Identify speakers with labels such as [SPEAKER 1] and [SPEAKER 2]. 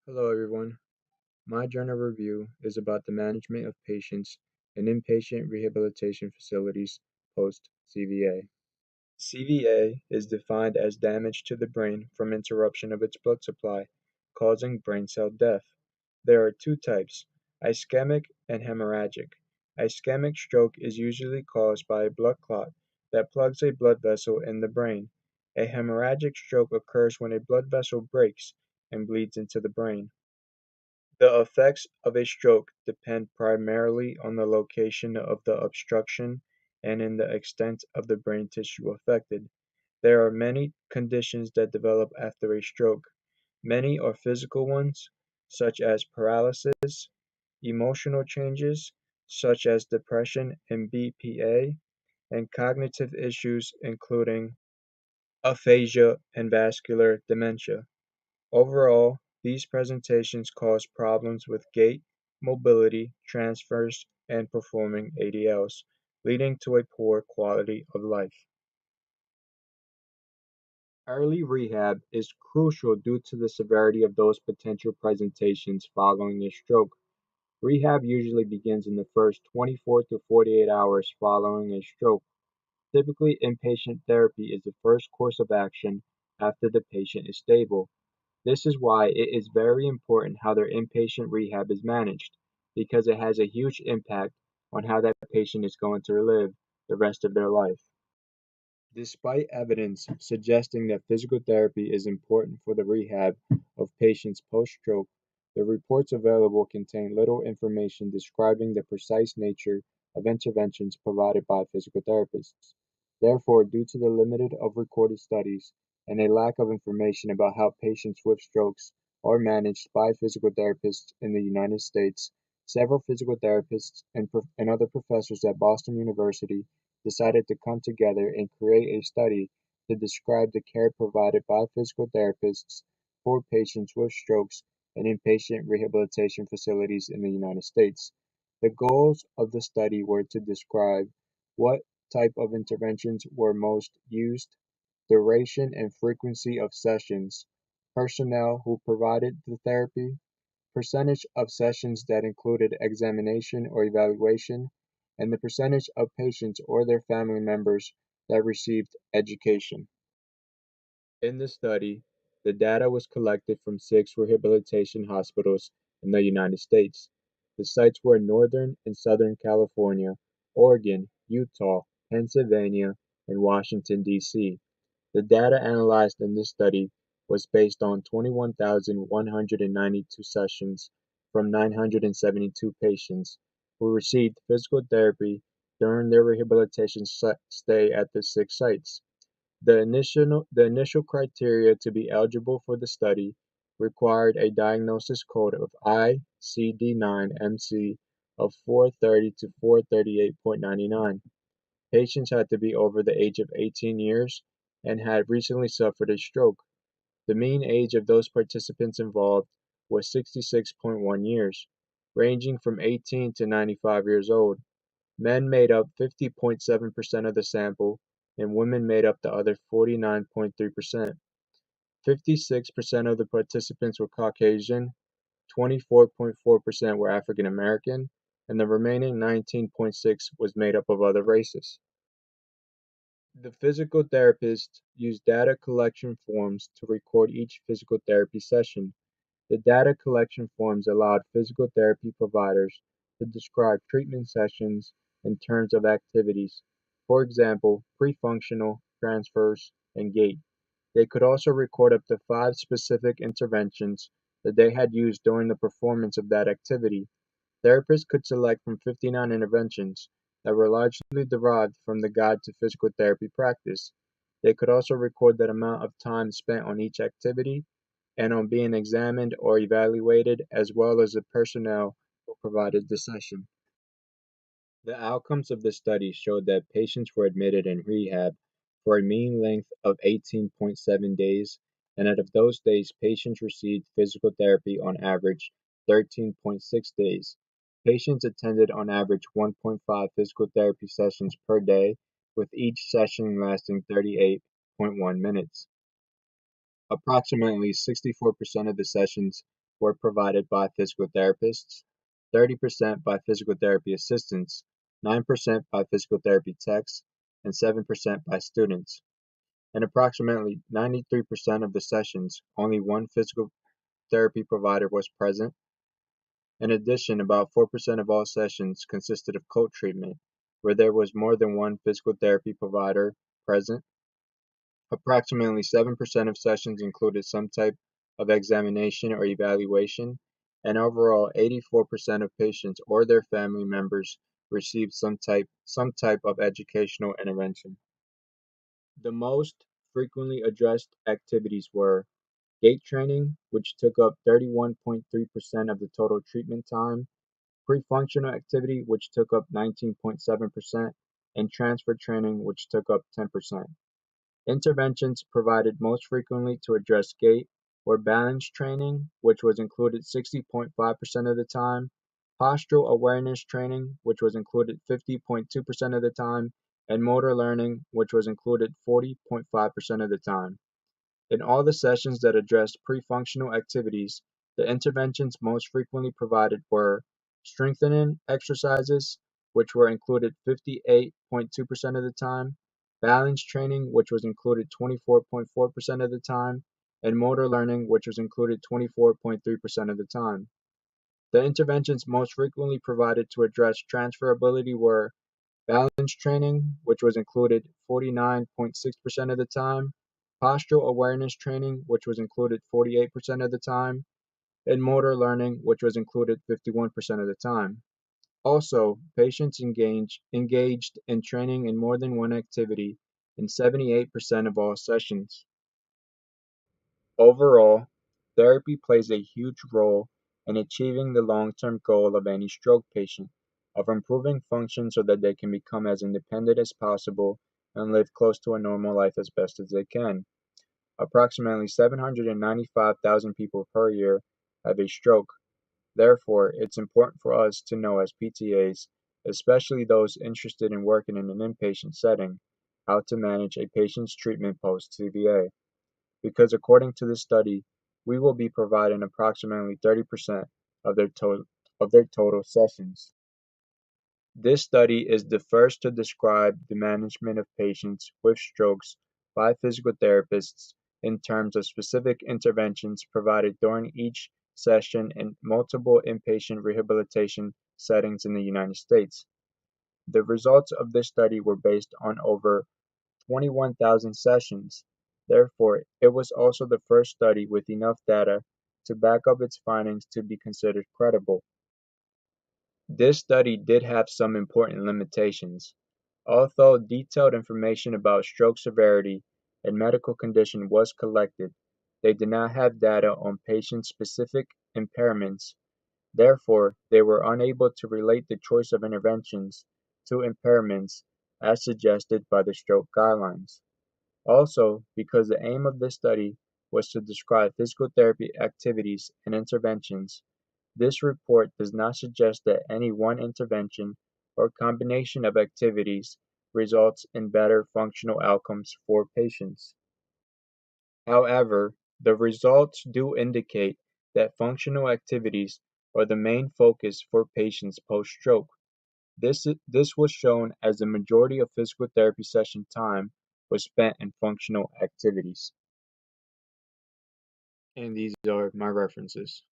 [SPEAKER 1] Hello, everyone. My journal review is about the management of patients in inpatient rehabilitation facilities post CVA. CVA is defined as damage to the brain from interruption of its blood supply, causing brain cell death. There are two types, ischemic and hemorrhagic. Ischemic stroke is usually caused by a blood clot that plugs a blood vessel in the brain. A hemorrhagic stroke occurs when a blood vessel breaks and bleeds into the brain. The effects of a stroke depend primarily on the location of the obstruction and in the extent of the brain tissue affected. There are many conditions that develop after a stroke. Many are physical ones, such as paralysis, emotional changes, such as depression and BPA, and cognitive issues, including aphasia and vascular dementia. Overall, these presentations cause problems with gait, mobility, transfers, and performing ADLs, leading to a poor quality of life. Early rehab is crucial due to the severity of those potential presentations following a stroke. Rehab usually begins in the first 24 to 48 hours following a stroke. Typically, inpatient therapy is the first course of action after the patient is stable. This is why it is very important how their inpatient rehab is managed, because it has a huge impact on how that patient is going to live the rest of their life. Despite evidence suggesting that physical therapy is important for the rehab of patients post-stroke, the reports available contain little information describing the precise nature of interventions provided by physical therapists. Therefore, due to the limited of recorded studies and a lack of information about how patients with strokes are managed by physical therapists in the United States, several physical therapists and other professors at Boston University decided to come together and create a study to describe the care provided by physical therapists for patients with strokes in inpatient rehabilitation facilities in the United States. The goals of the study were to describe what type of interventions were most used, duration and frequency of sessions, personnel who provided the therapy, percentage of sessions that included examination or evaluation, and the percentage of patients or their family members that received education. In the study, the data was collected from six rehabilitation hospitals in the United States. The sites were in Northern and Southern California, Oregon, Utah, Pennsylvania, and Washington, D.C. The data analyzed in this study was based on 21,192 sessions from 972 patients who received physical therapy during their rehabilitation stay at the six sites. The initial criteria to be eligible for the study required a diagnosis code of ICD-9-MC of 430 to 438.99. Patients had to be over the age of 18 years and had recently suffered a stroke. The mean age of those participants involved was 66.1 years, ranging from 18 to 95 years old. Men made up 50.7% of the sample, and women made up the other 49.3%. 56% of the participants were Caucasian, 24.4% were African American, and the remaining 19.6 was made up of other races. The physical therapist used data collection forms to record each physical therapy session. The data collection forms allowed physical therapy providers to describe treatment sessions in terms of activities, for example, pre-functional, transfers, and gait. They could also record up to 5 specific interventions that they had used during the performance of that activity. Therapists could select from 59 interventions that were largely derived from the Guide to Physical Therapy Practice. They could also record the amount of time spent on each activity and on being examined or evaluated, as well as the personnel who provided the session. The outcomes of the study showed that patients were admitted in rehab for a mean length of 18.7 days, and out of those days, patients received physical therapy on average 13.6 days. Patients attended on average 1.5 physical therapy sessions per day, with each session lasting 38.1 minutes. Approximately 64% of the sessions were provided by physical therapists, 30% by physical therapy assistants, 9% by physical therapy techs, and 7% by students. In approximately 93% of the sessions, only one physical therapy provider was present. In addition, about 4% of all sessions consisted of co-treatment, where there was more than one physical therapy provider present. Approximately 7% of sessions included some type of examination or evaluation, and overall 84% of patients or their family members received some type of educational intervention. The most frequently addressed activities were gait training, which took up 31.3% of the total treatment time, pre-functional activity, which took up 19.7%, and transfer training, which took up 10%. Interventions provided most frequently to address gait or balance training, which was included 60.5% of the time, postural awareness training, which was included 50.2% of the time, and motor learning, which was included 40.5% of the time. In all the sessions that addressed pre-functional activities, the interventions most frequently provided were strengthening exercises, which were included 58.2% of the time, balance training, which was included 24.4% of the time, and motor learning, which was included 24.3% of the time. The interventions most frequently provided to address transferability were balance training, which was included 49.6% of the time, postural awareness training, which was included 48% of the time, and motor learning, which was included 51% of the time. Also, patients engaged in training in more than one activity in 78% of all sessions. Overall, therapy plays a huge role in achieving the long-term goal of any stroke patient, of improving function so that they can become as independent as possible and live close to a normal life as best as they can. Approximately 795,000 people per year have a stroke. Therefore, it's important for us to know as PTAs, especially those interested in working in an inpatient setting, how to manage a patient's treatment post-CVA. Because according to this study, we will be providing approximately 30% of their total sessions. This study is the first to describe the management of patients with strokes by physical therapists in terms of specific interventions provided during each session in multiple inpatient rehabilitation settings in the United States. The results of this study were based on over 21,000 sessions. Therefore, it was also the first study with enough data to back up its findings to be considered credible. This study did have some important limitations. Although detailed information about stroke severity and medical condition was collected, they did not have data on patient-specific impairments. Therefore, they were unable to relate the choice of interventions to impairments as suggested by the stroke guidelines. Also, because the aim of this study was to describe physical therapy activities and interventions, this report does not suggest that any one intervention or combination of activities results in better functional outcomes for patients. However, the results do indicate that functional activities are the main focus for patients post-stroke. This was shown as the majority of physical therapy session time was spent in functional activities. And these are my references.